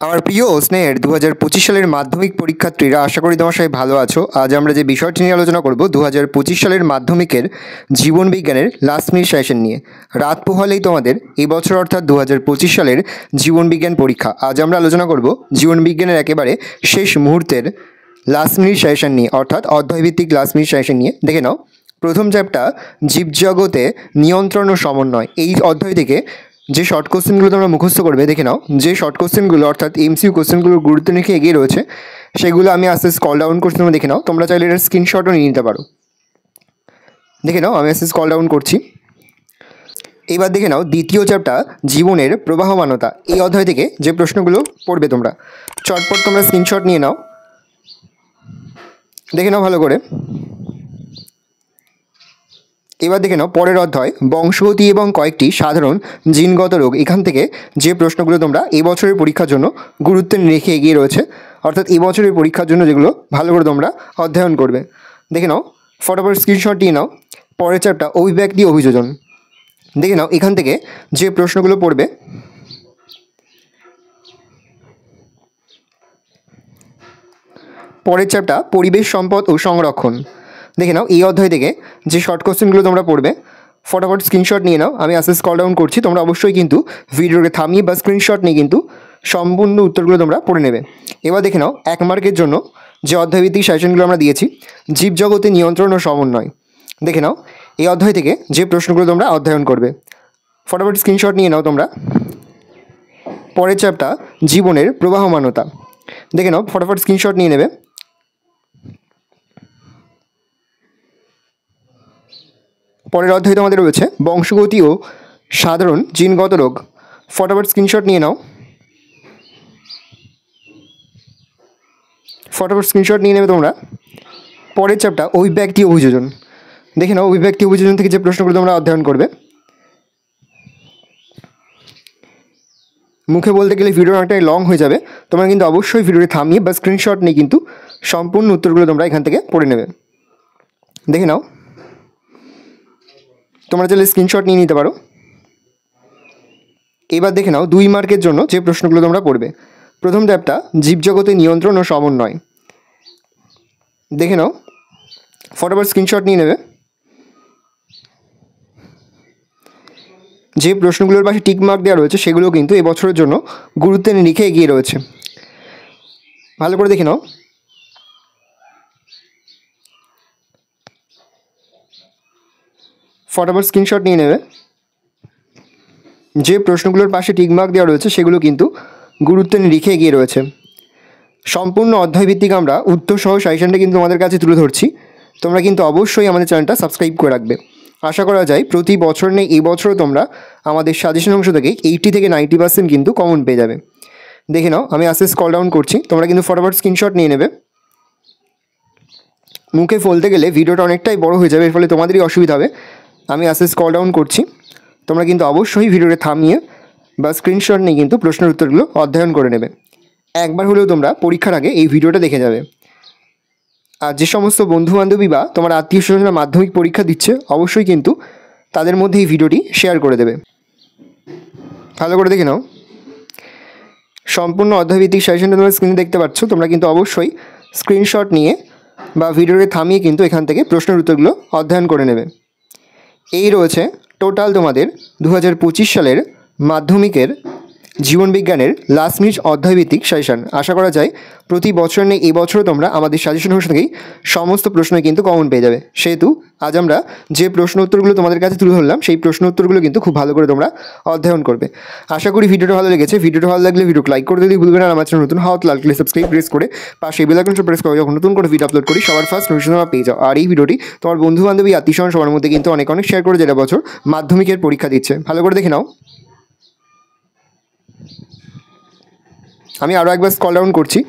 আমার প্রিয় ও স্নেহের 2025 সালের মাধ্যমিক পরীক্ষার্থীরা, আশা করি তোমার সবাই ভালো আছো। আজ আমরা যে বিষয়টি নিয়ে আলোচনা করব 2025 সালের মাধ্যমিকের জীবন বিজ্ঞানের লাস্ট মিনিট সাজেশন নিয়ে। রাত পোহালেই তোমাদের এই বছর অর্থাৎ 2025 সালের জীবন বিজ্ঞান পরীক্ষা। আজ আমরা আলোচনা করব জীবন বিজ্ঞানের একেবারে শেষ মুহূর্তের লাস্ট মিনিট সাজেশন নিয়ে, অর্থাৎ অধ্যায়ভিত্তিক লাস্ট মিনিট সাজেশন নিয়ে। দেখে নাও, প্রথম চ্যাপ্টার জীবজগতে নিয়ন্ত্রণ ও সমন্বয়। এই অধ্যায় থেকে যে শর্ট কোশ্চেনগুলো তোমরা মুখস্থ করবে, দেখে নাও যে শর্ট কোশ্চেনগুলো অর্থাৎ এমসিকিউ কোশ্চেনগুলোর গুরুত্ব রেখে এগিয়ে রয়েছে, সেগুলো আমি আস্তে আস্তে স্ক্রল ডাউন করছি, তোমরা দেখে নাও। তোমরা চাইলে এটার স্ক্রিনশটও নিয়ে নিতে পারো। দেখে নাও, আমি আস্তে স্ক্রল ডাউন করছি। এবার দেখে নাও দ্বিতীয় চ্যাপ্টার জীবনের প্রবাহমানতা। এই অধ্যায় থেকে যে প্রশ্নগুলো পড়বে তোমরা চটপট তোমরা স্ক্রিনশট নিয়ে নাও, দেখে নাও ভালো করে। এবার দেখে নাও পরের অধ্যায় বংশগতি এবং কয়েকটি সাধারণ জিনগত রোগ। এখান থেকে যে প্রশ্নগুলো তোমরা এবছরের পরীক্ষার জন্য গুরুত্ব রেখে এগিয়ে রয়েছে, অর্থাৎ এবছরের পরীক্ষার জন্য যেগুলো ভালো করে তোমরা অধ্যয়ন করবে। দেখে নাও, ফটাফট স্ক্রিনশট নিয়ে নাও। পরের চ্যাপ্টার অভিব্যক্তি অভিযোজন। দেখে নাও এখান থেকে যে প্রশ্নগুলো পড়বে পরের চ্যাপ্টার পরিবেশ সম্পদ ও সংরক্ষণ। দেখে নাও এই অধ্যায় থেকে যে শর্ট কোশ্চেনগুলো তোমরা পড়বে ফটাফট স্ক্রিনশট নিয়ে নাও। আমি আস্তে স্ক্রল ডাউন করছি, তোমরা অবশ্যই কিন্তু ভিডিওকে থামিয়ে বা স্ক্রিনশট নিয়ে কিন্তু সম্পূর্ণ উত্তরগুলো তোমরা পড়ে নেবে। এবার দেখে নাও 1 মার্কের জন্য যে অধ্যায়ভিত্তিক সাজেশনগুলো আমরা দিয়েছি, জীবজগতে নিয়ন্ত্রণ ও সমন্বয়। দেখে নাও এই অধ্যায় থেকে যে প্রশ্নগুলো তোমরা অধ্যয়ন করবে, ফটাফট স্ক্রিনশট নিয়ে নাও তোমরা। পরের চ্যাপ্টার জীবনের প্রবাহমানতা। দেখে নাও, ফটাফট স্ক্রিনশট নিয়ে নেবে। পরের অধ্যায় তোমাদের রয়েছে বংশগতি ও সাধারণ জিনগত রোগ। ফটাফট স্ক্রিনশট নিয়ে নাও, ফটাফট স্ক্রিনশট নিয়ে নেবে তোমরা। পরের চ্যাপ্টার অভিব্যক্তি অভিযোজন। দেখে নাও অভিব্যক্তি অভিযোজন থেকে যে প্রশ্নগুলো তোমরা অধ্যয়ন করবে। মুখে বলতে গেলে ভিডিও অনেকটাই লং হয়ে যাবে, তোমরা কিন্তু অবশ্যই ভিডিওটি থামিয়ে বা স্ক্রিনশট নিয়ে কিন্তু সম্পূর্ণ উত্তরগুলো তোমরা এখান থেকে পড়ে নেবে। দেখে নাও, তোমরা চাইলে স্ক্রিনশট নিয়ে নিতে পারো। এবার দেখে নাও 2 মার্কের জন্য যে প্রশ্নগুলো তোমরা পড়বে। প্রথম চ্যাপ্টার জীবজগতে নিয়ন্ত্রণ ও সমন্বয়। দেখে নাও, ফটাফট স্ক্রিনশট নিয়ে নেবে। যে প্রশ্নগুলোর পাশে টিক মার্ক দেওয়া রয়েছে সেগুলো কিন্তু এবছরের জন্য গুরুত্ব নিয়ে এগিয়ে রয়েছে। ভালো করে দেখে নাও। ফটাফট স্ক্রিনশট নিয়ে নেবে। যে প্রশ্নগুলোর পাশে টিক মার্ক দেওয়া রয়েছে সেগুলো কিন্তু গুরুত্ব নিয়ে এগিয়ে রয়েছে। সম্পূর্ণ অধ্যায়ভিত্তিক আমরা উত্তরসহ সাজেশনটা কিন্তু তোমাদের কাছে তুলে ধরছি। তোমরা কিন্তু অবশ্যই আমাদের চ্যানেলটা সাবস্ক্রাইব করে রাখবে। আশা করা যায় প্রতি বছর নেই এই বছরও তোমরা আমাদের সাজেশন অংশ থেকে 80 থেকে 90% কিন্তু কমন পেয়ে যাবে। দেখে নাও, আমি আস্তে স্ক্রল ডাউন করছি, তোমরা কিন্তু ফটাফট স্ক্রিনশট নিয়ে নেবে। মুখে বলতে গেলে ভিডিওটা অনেকটাই বড় হয়ে যাবে, এর ফলে তোমাদেরই অসুবিধা হবে। আমি আস্তে স্ক্রল ডাউন করছি, তোমরা কিন্তু অবশ্যই ভিডিওটা থামিয়ে বা স্ক্রিনশট নিয়ে কিন্তু প্রশ্নের উত্তরগুলো অধ্যয়ন করে নেবে। একবার হলেও তোমরা পরীক্ষার আগে এই ভিডিওটা দেখে যাবে। আর যে সমস্ত বন্ধুবান্ধবী বা তোমার আত্মীয় স্বজনরা মাধ্যমিক পরীক্ষা দিচ্ছে, অবশ্যই কিন্তু তাদের মধ্যে এই ভিডিওটি শেয়ার করে দেবে। ভালো করে দেখে নাও, সম্পূর্ণ অধ্যায়ভিত্তিক সাজেশনটা তোমরা স্ক্রিনে দেখতে পাচ্ছ। তোমরা কিন্তু অবশ্যই স্ক্রিনশট নিয়ে বা ভিডিওটি থামিয়ে কিন্তু এখান থেকে প্রশ্নের উত্তরগুলো অধ্যয়ন করে নেবে। এই রয়েছে টোটাল তোমাদের 2025 সালের মাধ্যমিকের জীবনবিজ্ঞানের লাস্ট মিনিট অধ্যায়ভিত্তিক সাজেশন। আশা করা যায় প্রতি বছর নেই এই বছরও তোমরা আমাদের সাজেশন অংশ থেকেই সমস্ত প্রশ্নই কিন্তু কমন পেয়ে যাবে। সেহেতু আজ আমরা যে প্রশ্ন উত্তরগুলো তোমাদের কাছে তুলে ধরলাম সেই প্রশ্ন উত্তরগুলো কিন্তু খুব ভালো করে তোমরা অধ্যয়ন করবে। আশা করি ভিডিওটা ভালো লেগেছে। ভিডিওটা ভালো লাগলে ভিডিওকে লাইক করে দিতে ভুলবেন। আর আমার চ্যানেল নতুন হওয়া লাল করে সাবস্ক্রাইব প্রেস করে পাশে বেল আইকনটা প্রেস করে যখন নতুন করে ভিডিও আপলোড করি সবার ফার্স্ট নোটিফিকেশন পেয়ে যাও। আর এই ভিডিওটি তোমার বন্ধু বান্ধবী আত্মীয়স্বজন সবার মধ্যে কিন্তু অনেক শেয়ার করে, যেটা বছর মাধ্যমিকের পরীক্ষা দিচ্ছে। ভালো করে দেখে নাও। আমি আরও একবার স্ক্রল ডাউন করছি।